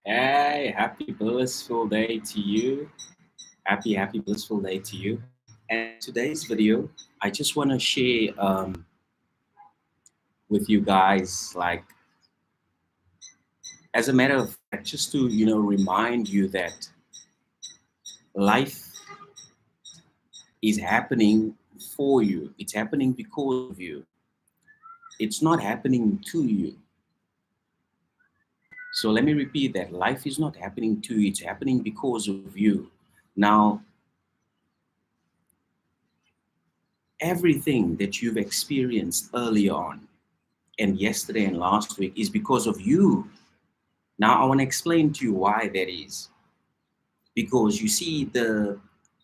Hey, happy blissful day to you. Happy blissful day to you. And today's video, I just want to share with you guys, like, as a matter of fact, just to remind you that life is happening for you. It's happening because of you. It's not happening to you. So let me repeat that: life is not happening to you. It's happening because of you. Now, everything that you've experienced early on and yesterday and last week is because of you. Now I want to explain to you why that is. Because you see, the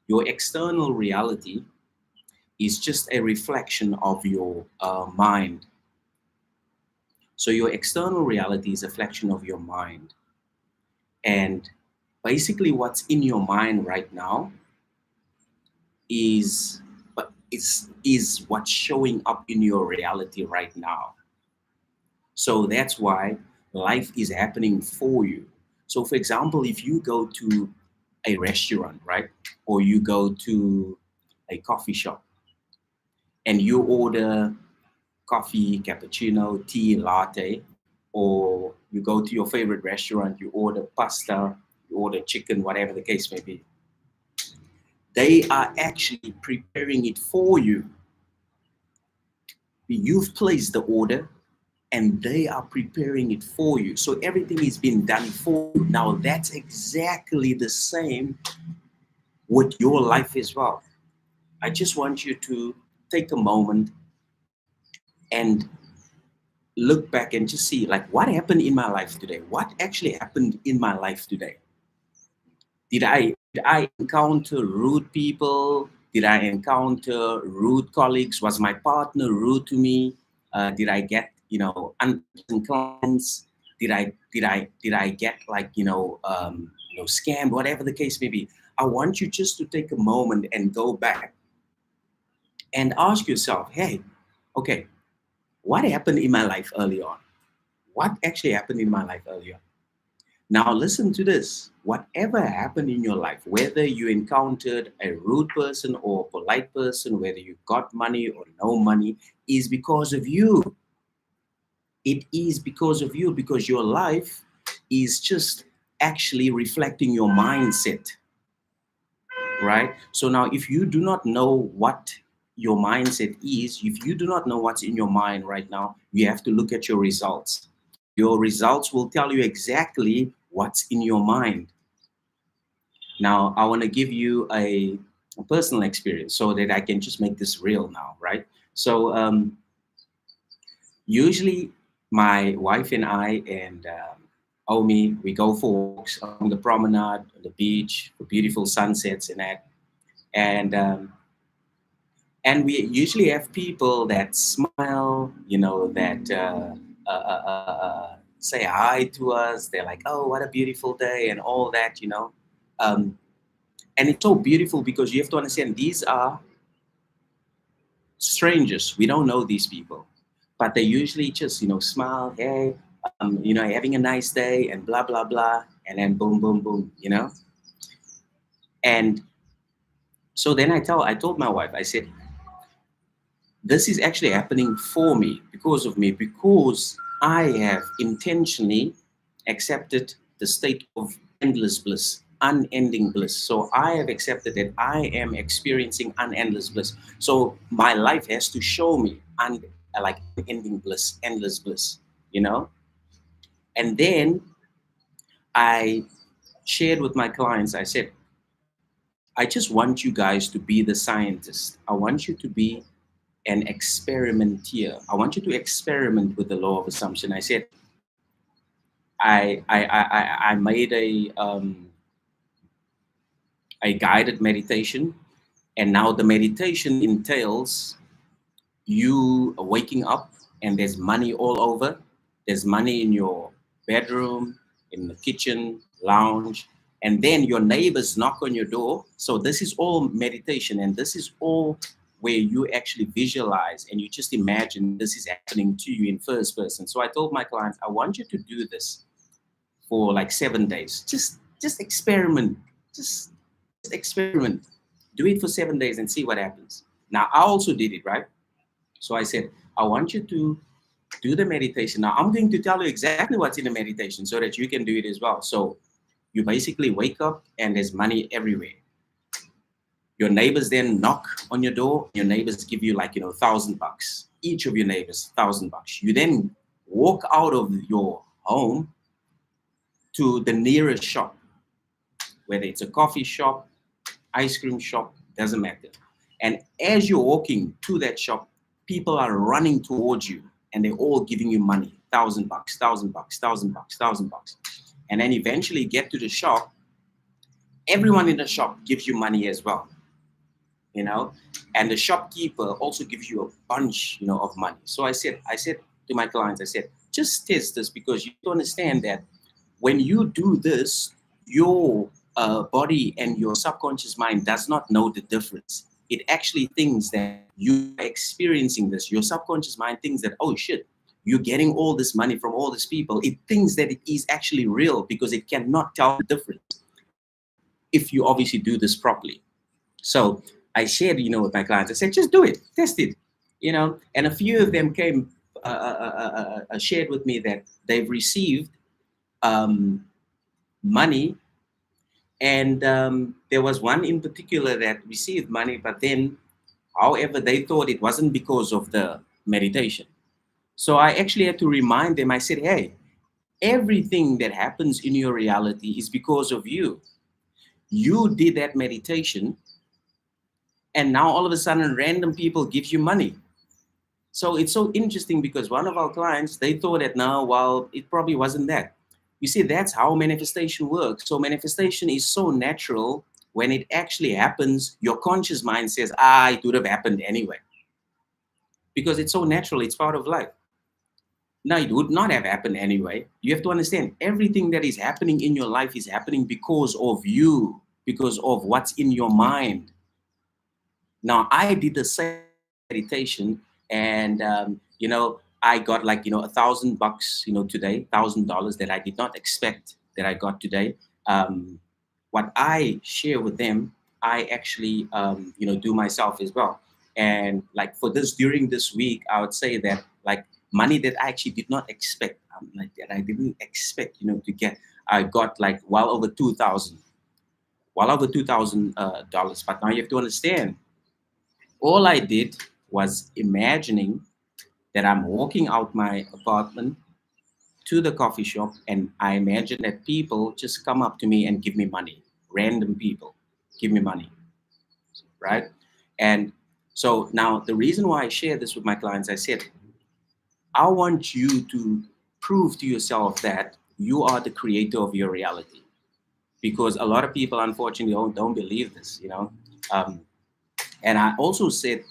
your external reality is just a reflection of your mind. So your external reality is a reflection of your mind. And basically what's in your mind right now is is what's showing up in your reality right now. So that's why life is happening for you. So, for example, if you go to a restaurant, right, or you go to a coffee shop and you order coffee, cappuccino, tea, latte, or you go to your favorite restaurant, you order pasta, you order chicken, whatever the case may be, they are actually preparing it for you. You've placed the order, and they are preparing it for you. So everything is being done for you. Now that's exactly the same with your life as well. I just want you to take a moment and look back and just see, like, what happened in my life today? What actually happened in my life today? Did I encounter rude people? Did I encounter rude colleagues? Was my partner rude to me? Did I get unpleasant clients? Did I get, like, scammed? Whatever the case may be. I want you just to take a moment and go back and ask yourself, hey, okay, what happened in my life early on? What actually happened in my life earlier? Now, listen to this. Whatever happened in your life, whether you encountered a rude person or a polite person, whether you got money or no money, is because of you. It is because of you, because your life is just actually reflecting your mindset, right? So now, if you do not know what your mindset is, if you do not know what's in your mind right now, you have to look at your results. Your results will tell you exactly what's in your mind. Now, I want to give you a personal experience so that I can just make this real now, right? So, usually my wife and I and Omi, we go for walks along the promenade, on the beach, for beautiful sunsets and that. And we usually have people that smile, that say hi to us. They're like, "Oh, what a beautiful day," and all that, Um, and it's so beautiful because you have to understand, these are strangers. We don't know these people, but they usually just smile, hey, having a nice day, and blah blah blah, and then boom boom boom, and so then I told my wife, I said, this is actually happening for me, because I have intentionally accepted the state of endless bliss, unending bliss. So I have accepted that I am experiencing unendless bliss. So my life has to show me like unending bliss, endless bliss, you know? And then I shared with my clients, I said, I just want you guys to be the scientist. I want you to be an experimenter. I want you to experiment with the law of assumption. I said, I made a guided meditation, and now the meditation entails you waking up and there's money all over. There's money in your bedroom, in the kitchen, lounge, and then your neighbors knock on your door. So this is all meditation, and this is all where you actually visualize and you just imagine this is happening to you in first person. So I told my clients, I want you to do this for like 7 days. Just experiment. Just experiment. Do it for 7 days and see what happens. Now I also did it, right? So I said, I want you to do the meditation. Now I'm going to tell you exactly what's in the meditation so that you can do it as well. So you basically wake up and there's money everywhere. Your neighbors then knock on your door. Your neighbors give you like, $1,000. Each of your neighbors, $1,000. You then walk out of your home to the nearest shop, whether it's a coffee shop, ice cream shop, doesn't matter. And as you're walking to that shop, people are running towards you and they're all giving you money, $1,000, $1,000, $1,000, $1,000. And then eventually get to the shop, everyone in the shop gives you money as well, and the shopkeeper also gives you a bunch, of money. So I said to my clients, I said, just test this, because you have to understand that when you do this, your body and your subconscious mind does not know the difference. It actually thinks that you are experiencing this. Your subconscious mind thinks that, oh shit, you're getting all this money from all these people. It thinks that it is actually real because it cannot tell the difference if you obviously do this properly. So I shared, with my clients, I said, just do it, test it, and a few of them came, shared with me that they've received money. And there was one in particular that received money, but then, however, they thought it wasn't because of the meditation. So I actually had to remind them. I said, hey, everything that happens in your reality is because of you. You did that meditation, and now all of a sudden random people give you money. So it's so interesting, because one of our clients, they thought that now, well, it probably wasn't that. You see, that's how manifestation works. So manifestation is so natural. When it actually happens, your conscious mind says, it would have happened anyway. Because it's so natural, it's part of life. Now, it would not have happened anyway. You have to understand, everything that is happening in your life is happening because of you, because of what's in your mind. Now, I did the same meditation, and I got like $1,000, today, $1,000 that I did not expect that I got today. What I share with them, I actually do myself as well. And like for this, during this week, I would say that like money that I actually did not expect, that I didn't expect to get, I got like well over $2,000 dollars. But now you have to understand, all I did was imagining that I'm walking out my apartment to the coffee shop, and I imagine that people just come up to me and give me money. Random people give me money, right? And so now the reason why I share this with my clients, I said, I want you to prove to yourself that you are the creator of your reality, because a lot of people, unfortunately, don't believe this, and I also said,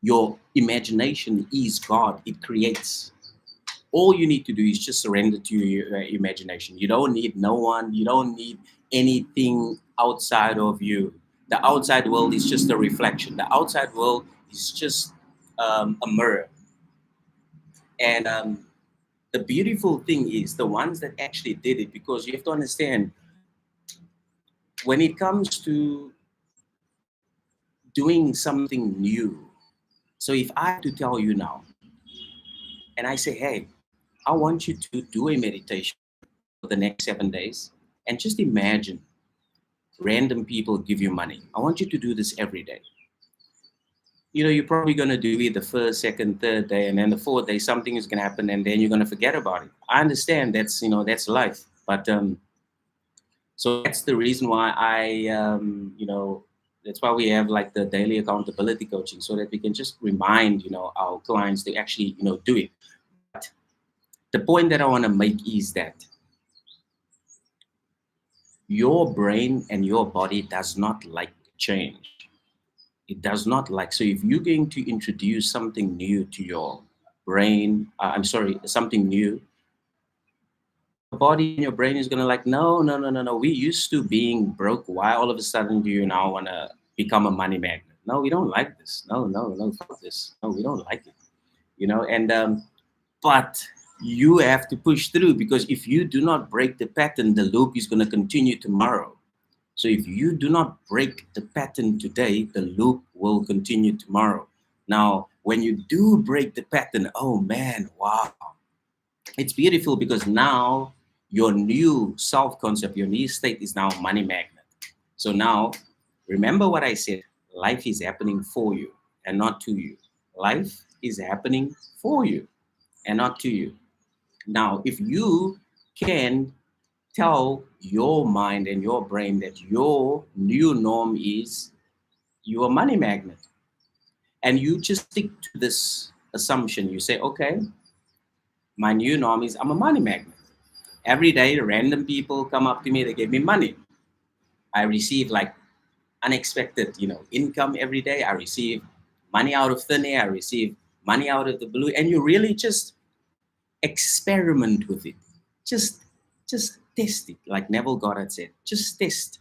your imagination is God. It creates. All you need to do is just surrender to your imagination. You don't need no one. You don't need anything outside of you. The outside world is just a reflection. The outside world is just a mirror. And the beautiful thing is the ones that actually did it, because you have to understand, when it comes to doing something new. So if I had to tell you now, and I say, hey, I want you to do a meditation for the next 7 days, and just imagine random people give you money. I want you to do this every day. You're probably going to do it the first, second, third day, and then the fourth day, something is going to happen, and then you're going to forget about it. I understand that's life. But so that's the reason why that's why we have like the daily accountability coaching, so that we can just remind, our clients to actually, do it. But the point that I want to make is that your brain and your body does not like change. It does not like. So if you're going to introduce something new to your brain, something new, your body and your brain is going to like, no. We used to being broke. Why all of a sudden do you now want to become a money magnet? No, we don't like this. No, fuck this. No, we don't like it. And but You have to push through, because if you do not break the pattern, the loop is going to continue tomorrow. So if you do not break the pattern today, the loop will continue tomorrow. Now, when you do break the pattern, oh man, wow, it's beautiful, because now your new self concept, your new state is now money magnet. So now, remember what I said, life is happening for you and not to you. Life is happening for you and not to you. Now, if you can tell your mind and your brain that your new norm is you're a money magnet, and you just stick to this assumption, you say, okay, my new norm is I'm a money magnet. Every day, random people come up to me, they give me money. I receive like unexpected, income every day. I receive money out of thin air. I receive money out of the blue, and you really just experiment with it. Just, just test it, like Neville Goddard said. Just test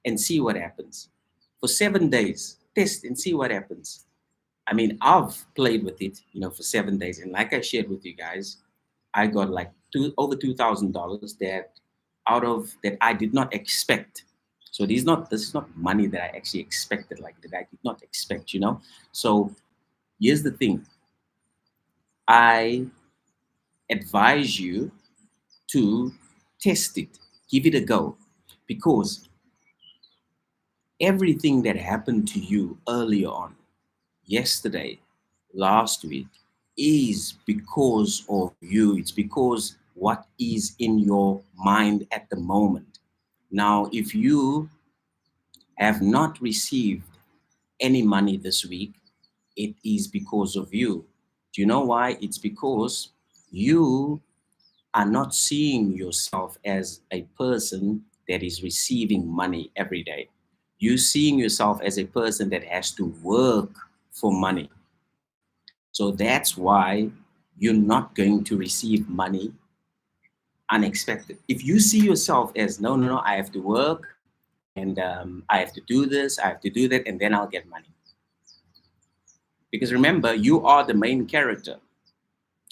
and see what happens. For 7 days, test and see what happens. I mean, I've played with it, for 7 days, and like I shared with you guys, I got like over $2,000 that out of that I did not expect. So this is not money that I actually expected, like that I did not expect. So here's the thing. I advise you to test it, give it a go, because everything that happened to you earlier on, yesterday, last week, is because of you. It's because what is in your mind at the moment. Now, if you have not received any money this week, it is because of you. Do you know why? It's because you are not seeing yourself as a person that is receiving money every day. You're seeing yourself as a person that has to work for money. So that's why you're not going to receive money unexpected. If you see yourself as, no, no, no, I have to work, and I have to do this, I have to do that, and then I'll get money. Because remember, you are the main character.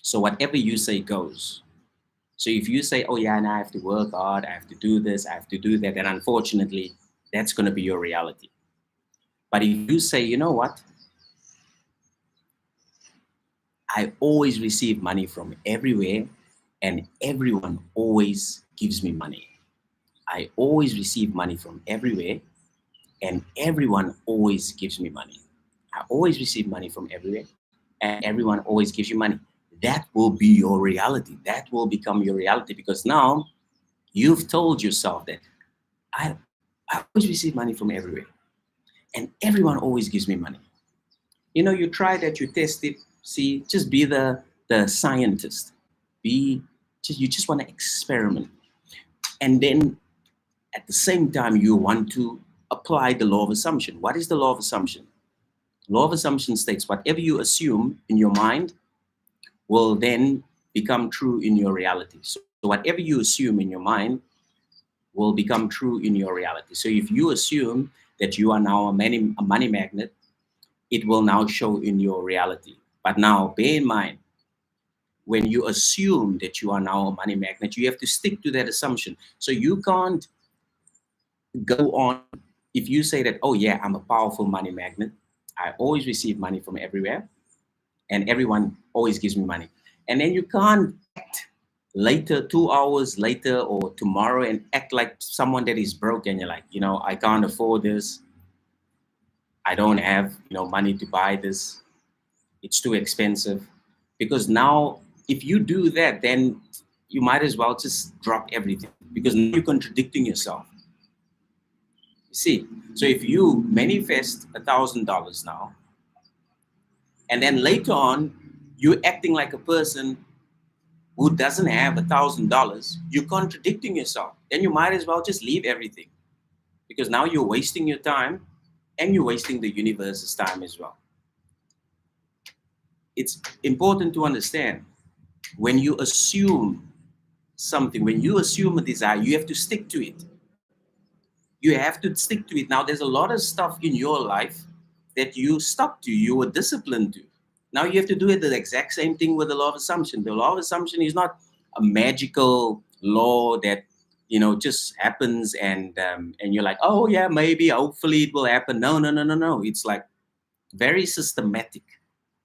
So whatever you say goes. So if you say, oh yeah, and I have to work hard, I have to do this, I have to do that, then unfortunately, that's going to be your reality. But if you say, you know what, I always receive money from everywhere, and everyone always gives me money. I always receive money from everywhere, and everyone always gives me money. I always receive money from everywhere, and everyone always gives you money. That will be your reality. That will become your reality, because now you've told yourself that I, I always receive money from everywhere, and everyone always gives me money. You try that, you test it, see, just be the scientist. You just want to experiment. And then at the same time, you want to apply the law of assumption. What is the law of assumption? Law of assumption states whatever you assume in your mind will then become true in your reality. So whatever you assume in your mind will become true in your reality. So if you assume that you are now a money magnet, it will now show in your reality. But now bear in mind, when you assume that you are now a money magnet, you have to stick to that assumption. So you can't go on. If you say that, oh yeah, I'm a powerful money magnet, I always receive money from everywhere, and everyone always gives me money. And then you can't act later, 2 hours later or tomorrow, and act like someone that is broke, and you're like, I can't afford this. I don't have, money to buy this. It's too expensive. Because now, if you do that, then you might as well just drop everything, because now you're contradicting yourself. You see, so if you manifest $1,000 now, and then later on, you're acting like a person who doesn't have $1,000, you're contradicting yourself. Then you might as well just leave everything, because now you're wasting your time, and you're wasting the universe's time as well. It's important to understand, when you assume something, when you assume a desire, you have to stick to it. You have to stick to it. Now, there's a lot of stuff in your life that you stuck to, you were disciplined to. Now you have to do it the exact same thing with the law of assumption. The law of assumption is not a magical law that just happens, and you're like, oh yeah, maybe, hopefully it will happen. No, no, no, no, no. It's like very systematic.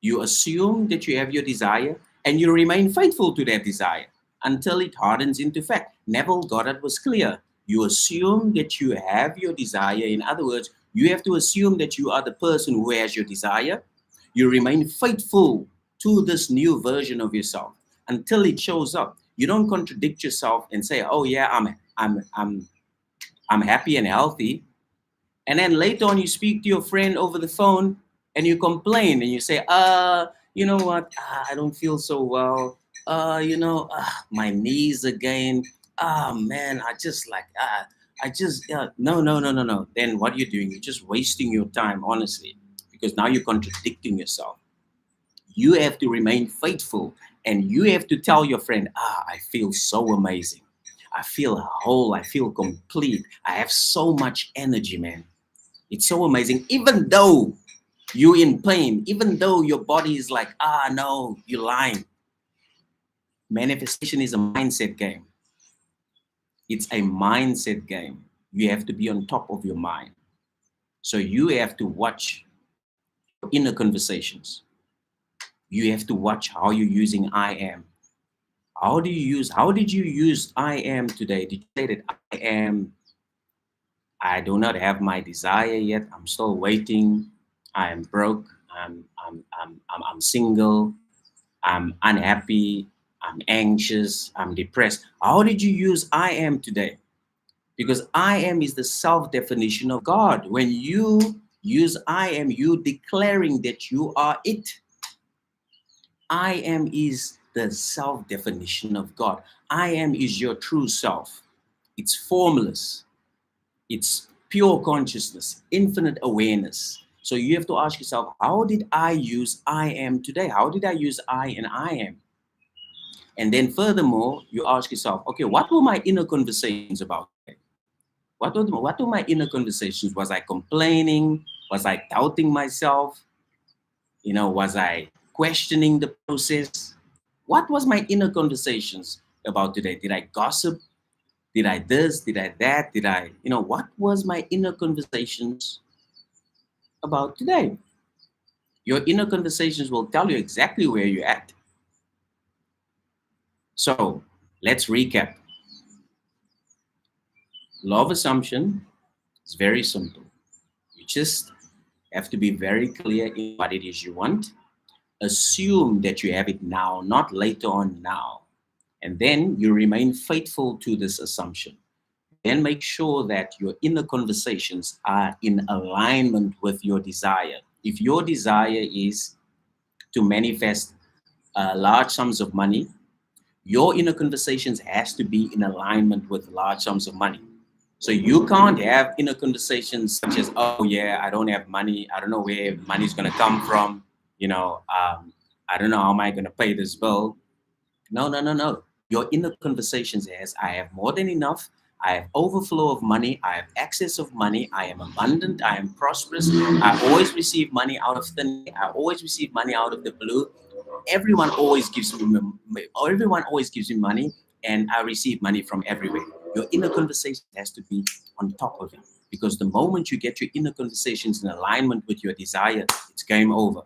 You assume that you have your desire and you remain faithful to that desire until it hardens into fact. Neville Goddard was clear. You assume that you have your desire. In other words, you have to assume that you are the person who has your desire. You remain faithful to this new version of yourself until it shows up. You don't contradict yourself and say, "Oh yeah, I'm happy and healthy," and then later on you speak to your friend over the phone and you complain and you say, you know what, I don't feel so well, my knees again, man, I just like, I just no, no, no, no, no. Then what you're doing, you're just wasting your time, honestly, because now you're contradicting yourself. You have to remain faithful, and you have to tell your friend, I feel so amazing, I feel whole, I feel complete, I have so much energy, man. It's so amazing. Even though you're in pain, even though your body is like, no, you're lying. Manifestation is a mindset game. It's a mindset game. You have to be on top of your mind. So you have to watch your inner conversations. You have to watch how you're using I am. How did you use I am today? Did you say that I am, I do not have my desire yet, I'm still waiting, I am broke, I'm single, I'm unhappy, I'm anxious, I'm depressed? How did you use I am today? Because I am is the self definition of God. When you use I am, you declaring that you are it. I am is the self definition of God. I am is your true self. It's formless. It's pure consciousness, infinite awareness. So you have to ask yourself, how did I use I am today? How did I use I and I am? And then furthermore, you ask yourself, okay, what were my inner conversations about today? What were my inner conversations? Was I complaining? Was I doubting myself? Was I questioning the process? What was my inner conversations about today? Did I gossip? Did I this? Did I that? What was my inner conversations about today? Your inner conversations will tell you exactly where you're at. So let's recap. Law of assumption is very simple. You just have to be very clear in what it is you want. Assume that you have it now, not later on now. And then you remain faithful to this assumption. Then make sure that your inner conversations are in alignment with your desire. If your desire is to manifest large sums of money, your inner conversations has to be in alignment with large sums of money. So you can't have inner conversations such as, oh yeah, I don't have money, I don't know where money's going to come from, I don't know how am I going to pay this bill. No, no, no, no. Your inner conversations is, I have more than enough, I have overflow of money, I have excess of money, I am abundant, I am prosperous, I always receive money out of thin air, I always receive money out of the blue. Everyone always gives me money, and I receive money from everywhere. Your inner conversation has to be on top of it, because the moment you get your inner conversations in alignment with your desire, it's game over.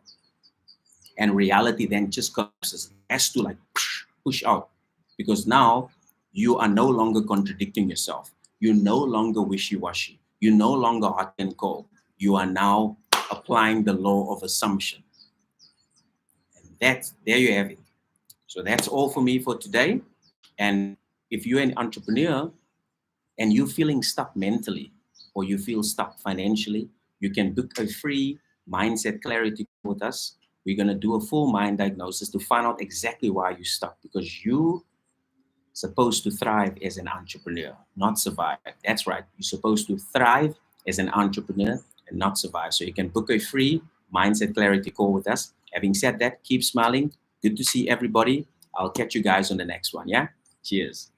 And reality then just collapses, has to like push out, because now you are no longer contradicting yourself. You're no longer wishy-washy. You're no longer hot and cold. You are now applying the law of assumption. There you have it. So that's all for me for today. And if you're an entrepreneur and you're feeling stuck mentally, or you feel stuck financially, you can book a free mindset clarity with us. We're going to do a full mind diagnosis to find out exactly why you're stuck, because you're supposed to thrive as an entrepreneur, not survive. That's right. You're supposed to thrive as an entrepreneur and not survive. So you can book a free mindset clarity call with us. Having said that, keep smiling. Good to see everybody. I'll catch you guys on the next one. Yeah. Cheers.